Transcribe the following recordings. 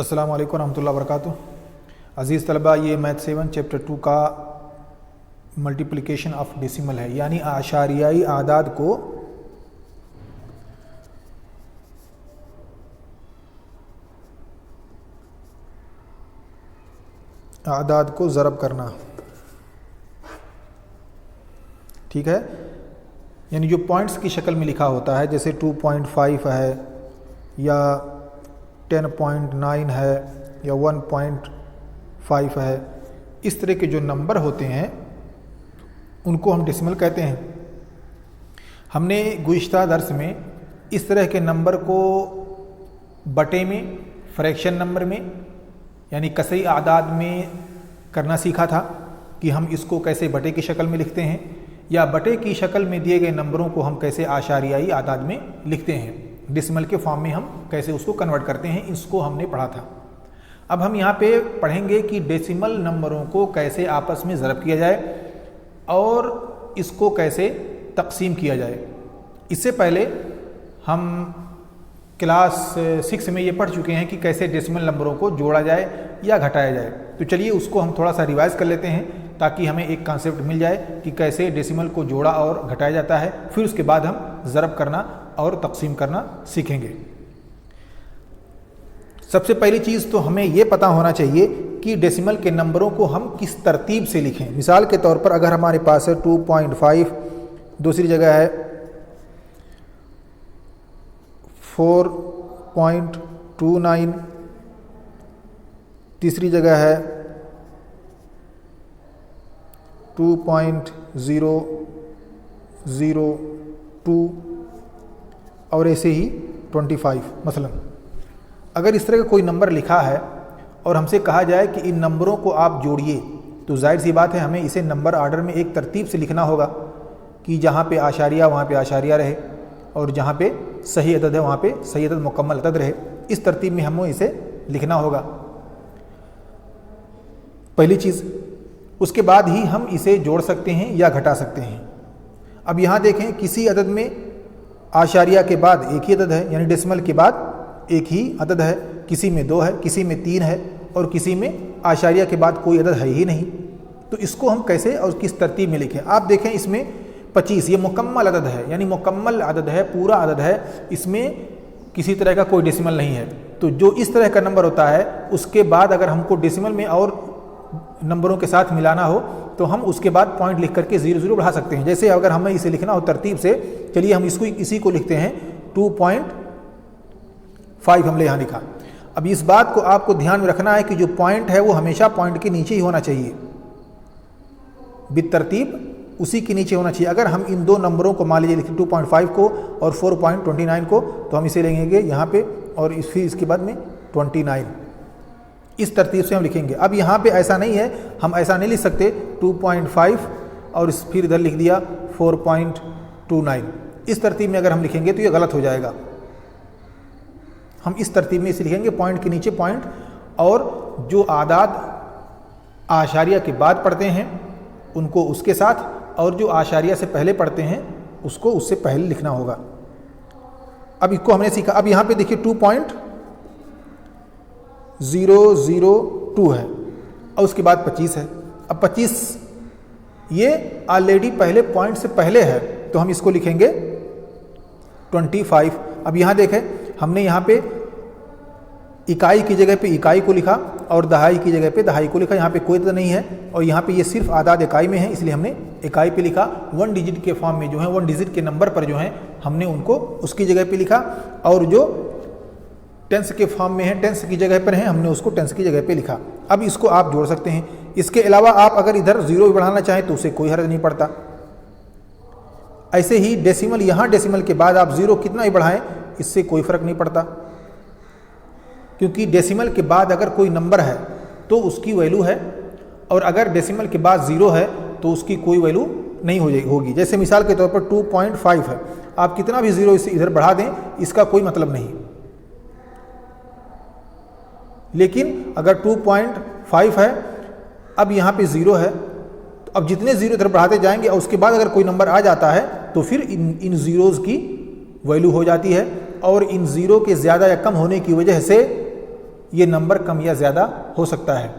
अस्सलामु अलैकुम रहमतुल्लाहि व बरकातुहू। अज़ीज़ तलबा, ये मैथ 7 चैप्टर 2 का मल्टीप्लिकेशन ऑफ डेसिमल है, यानी आशारियाई आदाद को ज़रब करना। ठीक है, यानी जो पॉइंट्स की शक्ल में लिखा होता है, जैसे 2.5 है या 10.9 है या 1.5 है, इस तरह के जो नंबर होते हैं उनको हम डेसिमल कहते हैं। हमने गुज़िश्ता दर्स में इस तरह के नंबर को बटे में, फ्रैक्शन नंबर में यानी कसरी आदाद में करना सीखा था कि हम इसको कैसे बटे की शक्ल में लिखते हैं, या बटे की शक्ल में दिए गए नंबरों को हम कैसे आशारियाई आदाद में लिखते हैं, डेसिमल के फॉर्म में हम कैसे उसको कन्वर्ट करते हैं, इसको हमने पढ़ा था। अब हम यहाँ पे पढ़ेंगे कि डेसिमल नंबरों को कैसे आपस में ज़रब किया जाए और इसको कैसे तकसीम किया जाए। इससे पहले हम क्लास 6 में ये पढ़ चुके हैं कि कैसे डेसिमल नंबरों को जोड़ा जाए या घटाया जाए। तो चलिए उसको हम थोड़ा सा रिवाइज़ कर लेते हैं ताकि हमें एक कॉन्सेप्ट मिल जाए कि कैसे डेसिमल को जोड़ा और घटाया जाता है। फिर उसके बाद हम ज़रब करना और तकसीम करना सीखेंगे। सबसे पहली चीज़ तो हमें ये पता होना चाहिए कि डेसिमल के नंबरों को हम किस तरतीब से लिखें। मिसाल के तौर पर अगर हमारे पास है 2.5, दूसरी जगह है 4.29, तीसरी जगह है 2.002 और ऐसे ही 25। मसलन अगर इस तरह का कोई नंबर लिखा है और हमसे कहा जाए कि इन नंबरों को आप जोड़िए, तो जाहिर सी बात है हमें इसे नंबर ऑर्डर में एक तरतीब से लिखना होगा कि जहाँ पे आशारिया वहाँ पे आशारिया रहे और जहाँ पे सही अदद है वहाँ पे सही अदद मुकम्मल अदद रहे। इस तरतीब में हमें इसे लिखना होगा, पहली चीज़। उसके बाद ही हम इसे जोड़ सकते हैं या घटा सकते हैं। अब यहाँ देखें, किसी अदद में आशारिया के बाद एक ही अदद है, यानी डेसिमल के बाद एक ही अदद है, किसी में 2 है, किसी में 3 है और किसी में आशारिया के बाद कोई अदद है ही नहीं। तो इसको हम कैसे और किस तरतीब में लिखें। आप देखें, इसमें 25 ये मुकम्मल अदद है, यानी मुकम्मल अदद है, पूरा अदद है, इसमें किसी तरह का कोई डेसिमल नहीं है। तो जो इस तरह का नंबर होता है उसके बाद अगर हमको डेसिमल में और नंबरों के साथ मिलाना हो तो हम उसके बाद पॉइंट लिख करके 0 बढ़ा सकते हैं। जैसे अगर हमें इसे लिखना हो तरतीब से, चलिए हम इसी को लिखते हैं 2.5 हमने यहाँ लिखा। अब इस बात को आपको ध्यान में रखना है कि जो पॉइंट है वो हमेशा पॉइंट के नीचे ही होना चाहिए, बितरतीब उसी के नीचे होना चाहिए। अगर हम इन दो नंबरों को मान लीजिए लिखें 2.5 को और 4.29 को, तो हम इसे लेंगे यहाँ पे और फिर इसके बाद में 29, इस तरतीब से हम लिखेंगे। अब यहाँ पे ऐसा नहीं है, हम ऐसा नहीं लिख सकते 2.5 और फिर इधर लिख दिया 4.29। इस तरतीब में अगर हम लिखेंगे तो ये गलत हो जाएगा। हम इस तरतीब में इसे लिखेंगे, पॉइंट के नीचे पॉइंट, और जो आदाद आशारिया के बाद पढ़ते हैं उनको उसके साथ, और जो आशारिया से पहले पढ़ते हैं उसको उससे पहले लिखना होगा। अब इसको हमने सीखा। अब यहाँ पे देखिए 2.002 है और उसके बाद 25 है। अब 25 ये ऑलरेडी पहले पॉइंट से पहले है, तो हम इसको लिखेंगे 25। अब यहाँ देखें, हमने यहाँ पे इकाई की जगह पे इकाई को लिखा और दहाई की जगह पे दहाई को लिखा। यहाँ पे कोई तो नहीं है और यहाँ पे ये सिर्फ आदाद इकाई में है, इसलिए हमने इकाई पे लिखा। 1 डिजिट के फॉर्म में जो है, 1 डिजिट के नंबर पर जो है हमने उनको उसकी जगह पे लिखा, और जो टेंस के फॉर्म में है, टेंस की जगह पर है, हमने उसको टेंस की जगह पे लिखा। अब इसको आप जोड़ सकते हैं। इसके अलावा आप अगर इधर 0 भी बढ़ाना चाहें तो उसे कोई हर्ज नहीं पड़ता। ऐसे ही डेसिमल, यहाँ डेसिमल के बाद आप 0 कितना ही बढ़ाएं इससे कोई फ़र्क नहीं पड़ता, क्योंकि डेसिमल के बाद अगर कोई नंबर है तो उसकी वैल्यू है, और अगर डेसिमल के बाद 0 है तो उसकी कोई वैल्यू नहीं होगी। जैसे मिसाल के तौर पर 2.5 है, आप कितना भी 0 इसे इधर बढ़ा दें इसका कोई मतलब नहीं। लेकिन अगर 2.5 है, अब यहाँ पे 0 है, तो अब जितने 0 इधर बढ़ाते जाएंगे और उसके बाद अगर कोई नंबर आ जाता है तो फिर इन ज़ीरोज़ की वैल्यू हो जाती है, और इन ज़ीरो के ज़्यादा या कम होने की वजह से ये नंबर कम या ज़्यादा हो सकता है।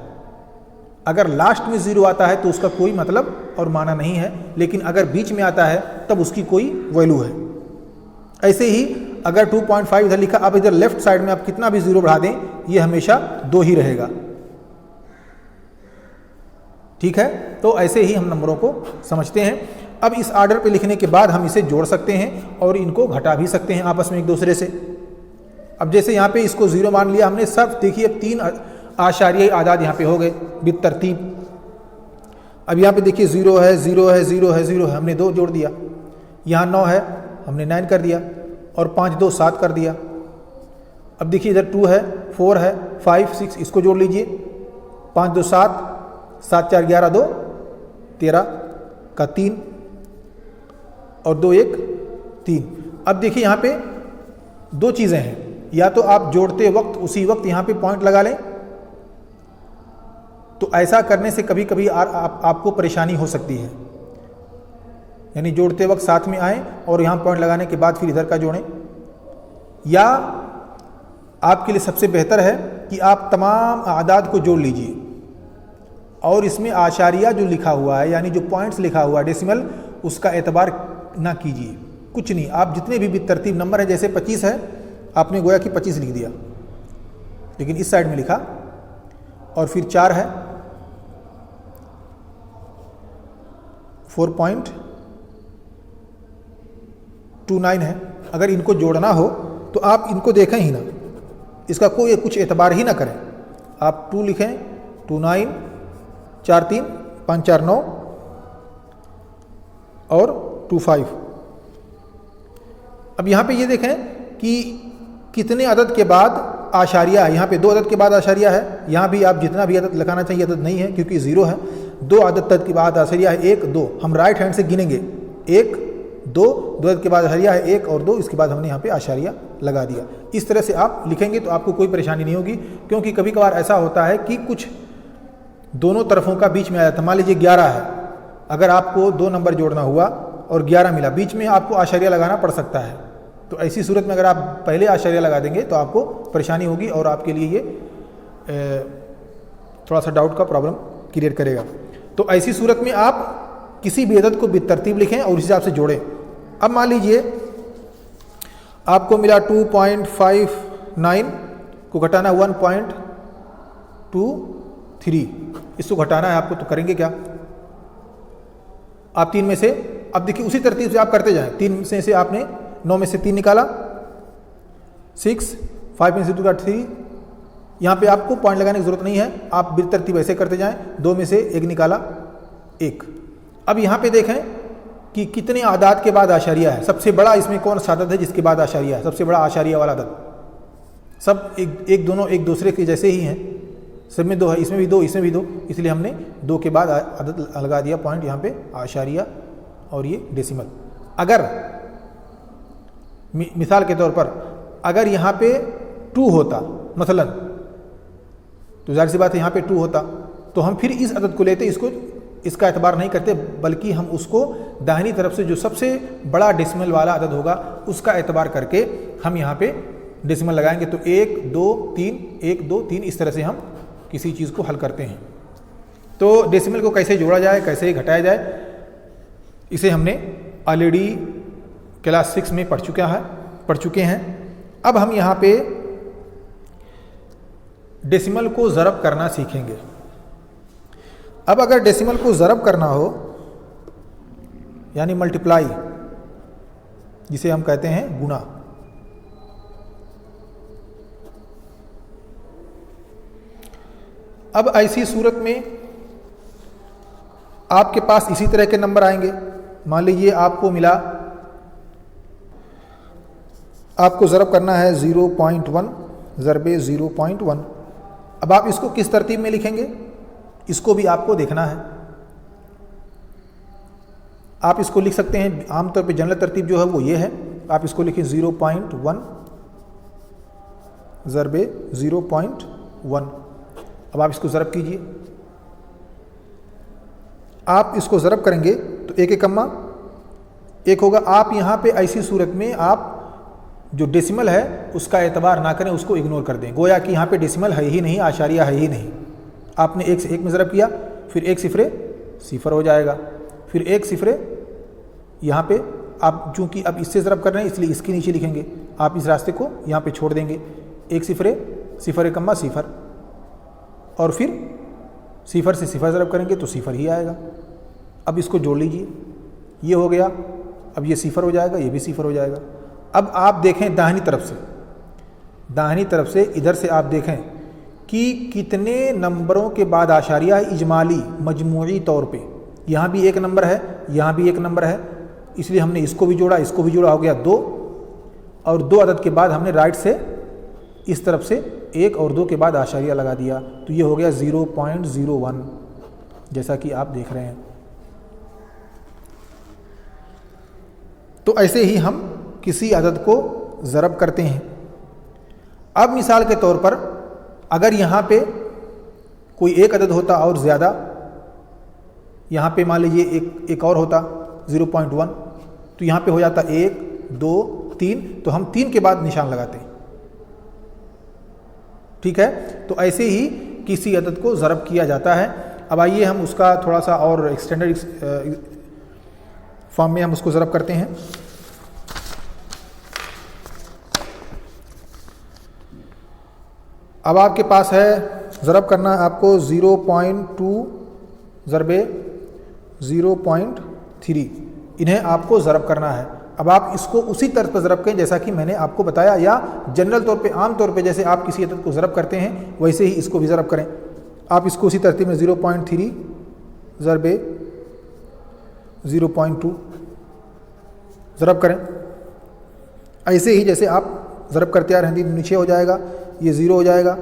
अगर लास्ट में 0 आता है तो उसका कोई मतलब और माना नहीं है, लेकिन अगर बीच में आता है तब उसकी कोई वैल्यू है। ऐसे ही अगर 2.5 इधर लिखा, अब इधर लेफ्ट साइड में आप कितना भी 0 बढ़ा दें ये हमेशा 2 ही रहेगा। ठीक है, तो ऐसे ही हम नंबरों को समझते हैं। अब इस आर्डर पे लिखने के बाद हम इसे जोड़ सकते हैं और इनको घटा भी सकते हैं आपस में एक दूसरे से। अब जैसे यहाँ पे इसको 0 मान लिया हमने, सब देखिए अब 3 आशारियाई आदाद यहाँ पे हो गए बितरतीब। अब यहाँ पे देखिए 0 है 0 है 0 है 0 है, हमने 2 जोड़ दिया। यहाँ 9 है, हमने 9 कर दिया, और 5 2 7 कर दिया। अब देखिए इधर 2 है 4 है 5 6, इसको जोड़ लीजिए। 5 2 7, 7 4 11 2 13 का 3 और 2 1 3। अब देखिए यहाँ पे 2 चीज़ें हैं, या तो आप जोड़ते वक्त उसी वक्त यहाँ पे पॉइंट लगा लें, तो ऐसा करने से कभी कभी आपको परेशानी हो सकती है। यानी जोड़ते वक्त साथ में आए और यहाँ पॉइंट लगाने के बाद फिर इधर का जोड़ें, या आपके लिए सबसे बेहतर है कि आप तमाम आदाद को जोड़ लीजिए और इसमें आशारिया जो लिखा हुआ है, यानी जो पॉइंट्स लिखा हुआ है डेसिमल, उसका एतबार ना कीजिए। कुछ नहीं, आप जितने भी तरतीब नंबर है, जैसे 25 है, आपने गोया कि 25 लिख दिया, लेकिन इस साइड में लिखा, और फिर 4 है 4.29 है। अगर इनको जोड़ना हो तो आप इनको देखें ही ना, इसका कोई कुछ एतबार ही ना करें। आप 2 लिखें, 29 4 3 5 4 9 और 25। अब यहाँ पे ये देखें कि कितने अदद के बाद आशारिया है। यहाँ पे 2 अदद के बाद आशारिया है, यहाँ भी आप जितना भी अदद लगाना चाहिए अदद नहीं है क्योंकि 0 है। 2 अदद तक के बाद आशारिया है 1 2, हम राइट हैंड से गिनेंगे 1 2, 2 अदद के बाद आशारिया है 1 और 2, इसके बाद हमने यहाँ पे आशारिया लगा दिया। इस तरह से आप लिखेंगे तो आपको कोई परेशानी नहीं होगी, क्योंकि कभी कभार ऐसा होता है कि कुछ दोनों तरफों का बीच में आ जाता है। मान लीजिए 11 है, अगर आपको 2 नंबर जोड़ना हुआ और 11 मिला, बीच में आपको आशारिया लगाना पड़ सकता है। तो ऐसी सूरत में अगर आप पहले आशारिया लगा देंगे तो आपको परेशानी होगी और आपके लिए ये थोड़ा सा डाउट का प्रॉब्लम क्रिएट करेगा। तो ऐसी सूरत में आप किसी भी अदद को बेतरतीब लिखें और उस हिसाब से जोड़ें। अब मान लीजिए आपको मिला 2.59 को घटाना 1.23, इसको घटाना है आपको, तो करेंगे क्या? आप 3 में से, अब देखिए उसी तरतीब से आप करते जाएं। 3 में से आपने 9 में से 3 निकाला, 6 5 में से 2 का 3, यहाँ पे आपको पॉइंट लगाने की जरूरत नहीं है, आप बेतरतीब ऐसे करते जाएं। 2 में से 1 निकाला 1। अब यहाँ पे देखें कि कितने आदाद के बाद आशारिया है। सबसे बड़ा इसमें कौन सा आदद है जिसके बाद आशारिया है? सबसे बड़ा आशारिया वाला आदद। सब एक दोनों एक दूसरे के जैसे ही हैं, सब में 2 है, इसमें भी 2 इसमें भी 2, इसलिए हमने 2 के बाद आदद लगा दिया पॉइंट यहाँ पे आशारिया और ये डेसिमल। अगर मिसाल के तौर पर अगर यहाँ पे 2 होता मसलन, तो जाहिर सी बात है यहाँ पे 2 होता, तो हम फिर इस अदद को लेते, इसका एतबार नहीं करते, बल्कि हम उसको दाहिनी तरफ से जो सबसे बड़ा डेसिमल वाला अदद होगा उसका एतबार करके हम यहाँ पे डेसिमल लगाएंगे। तो 1 2 3 1 2 3, इस तरह से हम किसी चीज़ को हल करते हैं। तो डेसिमल को कैसे जोड़ा जाए, कैसे घटाया जाए, इसे हमने ऑलरेडी क्लास 6 में पढ़ चुके हैं। अब हम यहाँ पे डेसिमल को ज़रब करना सीखेंगे। अब अगर डेसिमल को ज़रब करना हो, यानी मल्टीप्लाई, जिसे हम कहते हैं गुणा, अब ऐसी सूरत में आपके पास इसी तरह के नंबर आएंगे। मान लीजिए आपको मिला, आपको ज़रब करना है 0.1 ज़रबे 0.1। अब आप इसको किस तरतीब में लिखेंगे, इसको भी आपको देखना है। आप इसको लिख सकते हैं, आमतौर पे जनरल तरतीब जो है वो ये है, आप इसको लिखें 0.1 ज़रबे 0.1। अब आप इसको ज़रब कीजिए। आप इसको ज़रब करेंगे तो 1 1 कम्मा 1 होगा। आप यहाँ पे ऐसी सूरत में आप जो डेसिमल है उसका एतबार ना करें, उसको इग्नोर कर दें, गोया कि यहाँ पे डेसिमल है ही नहीं, आशारिया है ही नहीं। आपने एक से एक में ज़रब किया, फिर एक सिफरे सिफर हो जाएगा, फिर एक सिफरे यहाँ पे आप चूँकि अब इससे ज़रब कर रहे हैं इसलिए इसके नीचे लिखेंगे, आप इस रास्ते को यहाँ पे छोड़ देंगे, एक सिफरे सिफर कम्मा सिफर, और फिर सिफर से सिफर ज़रब करेंगे तो सिफर ही आएगा। अब इसको जोड़ लीजिए, ये हो गया, अब ये सिफर हो जाएगा, ये भी सिफर हो जाएगा। अब आप देखें दाहिनी तरफ से इधर से आप देखें कि कितने नंबरों के बाद आशारिया है इजमाली मजमूई तौर पे। यहाँ भी एक नंबर है, यहाँ भी एक नंबर है, इसलिए हमने इसको भी जोड़ा, इसको भी जोड़ा, हो गया 2, और 2 अदद के बाद हमने राइट से इस तरफ से 1 और 2 के बाद आशारिया लगा दिया, तो ये हो गया 0.01, जैसा कि आप देख रहे हैं। तो ऐसे ही हम किसी अदद को ज़रब करते हैं। अब मिसाल के तौर पर अगर यहाँ पे कोई एक अदद होता और ज़्यादा, यहाँ पे मान लीजिए एक और होता 0.1, तो यहाँ पे हो जाता 1, 2, 3, तो हम 3 के बाद निशान लगाते हैं। ठीक है, तो ऐसे ही किसी अदद को ज़रब किया जाता है। अब आइए हम उसका थोड़ा सा और एक्सटेंडेड फॉर्म में हम उसको ज़रब करते हैं। अब आपके पास है ज़रब करना आपको 0.2 ज़रबे 0.3, इन्हें आपको ज़रब करना है। अब आप इसको उसी तर्ज पर ज़रब करें जैसा कि मैंने आपको बताया, या जनरल तौर पे आम तौर पे जैसे आप किसी अदद को ज़रब करते हैं वैसे ही इसको भी ज़रब करें। आप इसको उसी तरतीब में 0.3 ज़रबे 0.2 ज़रब करें, ऐसे ही जैसे आप ज़रब करते आ रहे हैं। नीचे हो जाएगा, ये 0 हो जाएगा,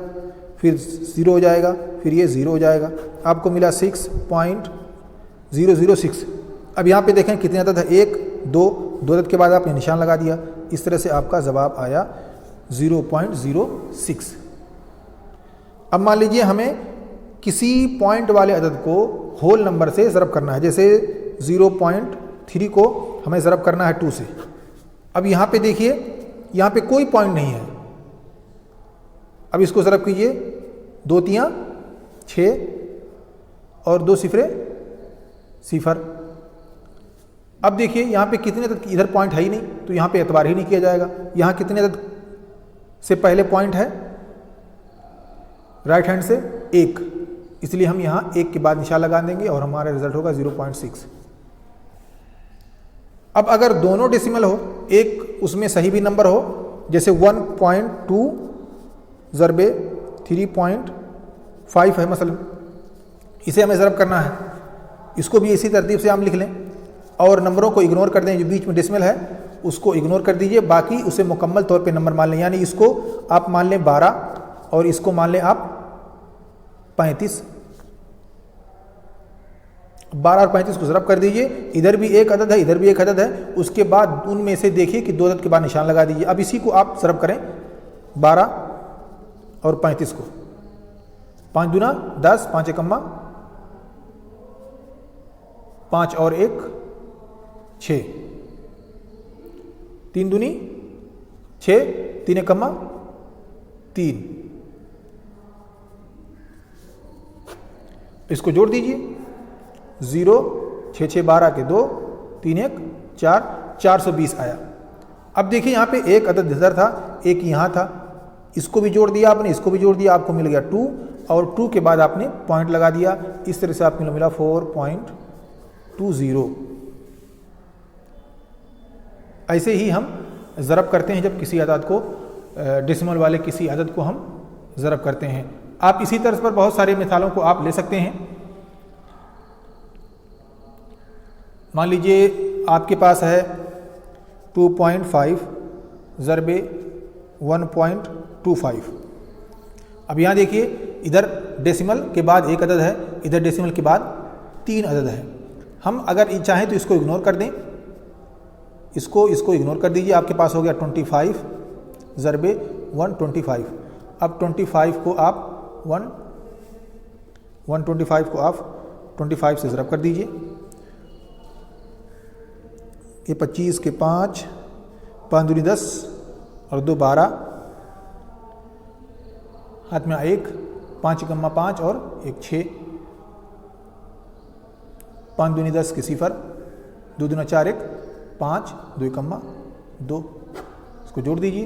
फिर 0 हो जाएगा, फिर ये 0 हो जाएगा, आपको मिला 6.006। अब यहाँ पे देखें कितने अदद है, 1, 2 अदद के बाद आपने निशान लगा दिया, इस तरह से आपका जवाब आया 0.06। अब मान लीजिए हमें किसी पॉइंट वाले अदद को होल नंबर से ज़रब करना है, जैसे 0.3 को हमें ज़रब करना है 2 से। अब यहाँ पे देखिए, यहाँ पे कोई पॉइंट नहीं है। अब इसको ज़रब कीजिए, 2 3 6 और 2 सिफरे सिफर। अब देखिए यहाँ पे कितने अदद, इधर पॉइंट है ही नहीं, तो यहाँ पे एतबार ही नहीं किया जाएगा। यहाँ कितने अदद से पहले पॉइंट है, राइट हैंड से 1, इसलिए हम यहाँ 1 के बाद निशान लगा देंगे और हमारा रिजल्ट होगा 0.6। अब अगर दोनों डेसिमल हो, एक उसमें सही भी नंबर हो, जैसे 1.2 ज़रबे 3.5 है मसलन, इसे हमें ज़रब करना है। इसको भी इसी तरतीब से हम लिख लें और नंबरों को इग्नोर कर दें, जो बीच में डेसिमल है उसको इग्नोर कर दीजिए, बाकी उसे मुकम्मल तौर पे नंबर मान लें। यानी इसको आप मान लें 12 और इसको मान लें आप 35। 12 और 35 को ज़रब कर दीजिए, इधर भी एक अदद है, इधर भी एक अदद है, उसके बाद उनमें से देखिए कि 2 अदद के बाद निशान लगा दीजिए। अब इसी को आप ज़रब करें 12 और 35 को, 5 दूना 10, 5 एकम्मा 5 और 1 6, 3 दूनी 6, 3 एकम्मा 3, इसको जोड़ दीजिए, 0 6 6 12 के 2, 3 1 4, 420 आया। अब देखिए यहाँ पे एक अदद इधर था, एक यहाँ था, इसको भी जोड़ दिया आपने, इसको भी जोड़ दिया, आपको मिल गया 2, और 2 के बाद आपने पॉइंट लगा दिया, इस तरह से आपको मिला 4.20। ऐसे ही हम ज़रब करते हैं जब किसी अदद को, डेसिमल वाले किसी अदद को हम ज़रब करते हैं। आप इसी तरह पर बहुत सारे मिसालों को आप ले सकते हैं। मान लीजिए आपके पास है 2.5 ज़रबे 1.25। अब यहाँ देखिए, इधर डेसिमल के बाद एक अदद है, इधर डेसिमल के बाद 3 अदद है। हम अगर चाहें तो इसको इग्नोर कर दें, इसको इग्नोर कर दीजिए, आपके पास हो गया 25 ज़रबे 125। अब 25 को आप 125 को आप 25 से ज़रब कर दीजिए, ये 25 के 5, 5 दूनी 10 और 2 12, हाथ में 1, 5 × 5 और 1 6, 5 दूनी 10 की 0, 2 दूना 4 1, 5, 2 × 2, इसको जोड़ दीजिए।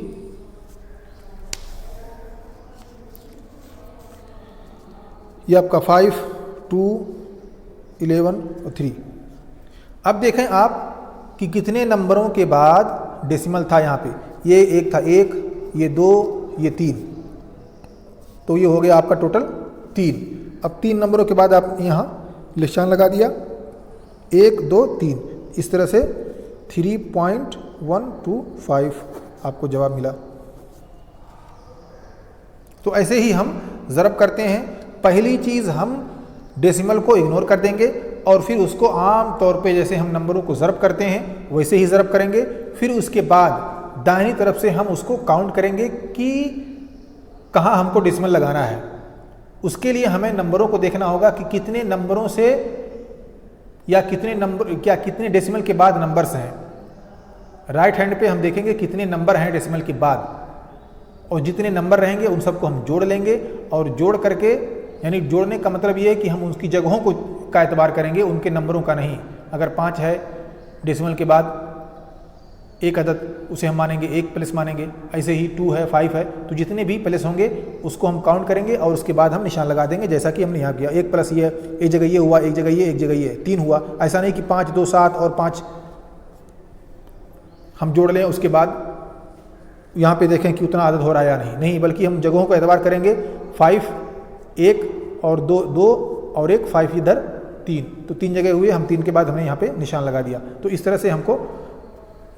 ये आपका 5, 2, 11 और 3। अब देखें आप कि कितने नंबरों के बाद डेसिमल था यहाँ पे। ये एक था 1, ये 2, ये 3, तो ये हो गया आपका टोटल 3। अब 3 नंबरों के बाद आप यहाँ निशान लगा दिया, 1 2 3, इस तरह से 3.125 आपको जवाब मिला। तो ऐसे ही हम ज़रब करते हैं। पहली चीज़ हम डेसिमल को इग्नोर कर देंगे और फिर उसको आम तौर पे जैसे हम नंबरों को ज़रब करते हैं वैसे ही ज़रब करेंगे। फिर उसके बाद दाहिनी तरफ से हम उसको काउंट करेंगे कि कहाँ हमको डेसिमल लगाना है। उसके लिए हमें नंबरों को देखना होगा कि कितने नंबरों से या कितने डेसिमल के बाद नंबर्स हैं। राइट हैंड पे हम देखेंगे कितने नंबर हैं डेसिमल के बाद, और जितने नंबर रहेंगे उन सबको हम जोड़ लेंगे। और जोड़ करके, यानी जोड़ने का मतलब ये है कि हम उसकी जगहों को का एतबार करेंगे, उनके नंबरों का नहीं। अगर 5 है डेसिमल के बाद एक अदद, उसे हम मानेंगे 1 प्लस मानेंगे। ऐसे ही 2 है, 5 है, तो जितने भी प्लस होंगे उसको हम काउंट करेंगे और उसके बाद हम निशान लगा देंगे, जैसा कि हमने यहाँ किया। 1 प्लस ये, एक जगह ये हुआ, एक जगह ये, एक जगह ये, 3 हुआ। ऐसा नहीं कि 5 2 7 और 5 हम जोड़ लें, उसके बाद यहाँ पे देखें कि उतना आदत हो रहा है या नहीं, बल्कि हम जगहों का एतबार करेंगे। 5 1 और 2 और 1, 5 इधर 3, तो 3 जगह हुए, हम 3 के बाद हमने यहाँ पे निशान लगा दिया। तो इस तरह से हमको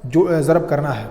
जो ज़रब करना है।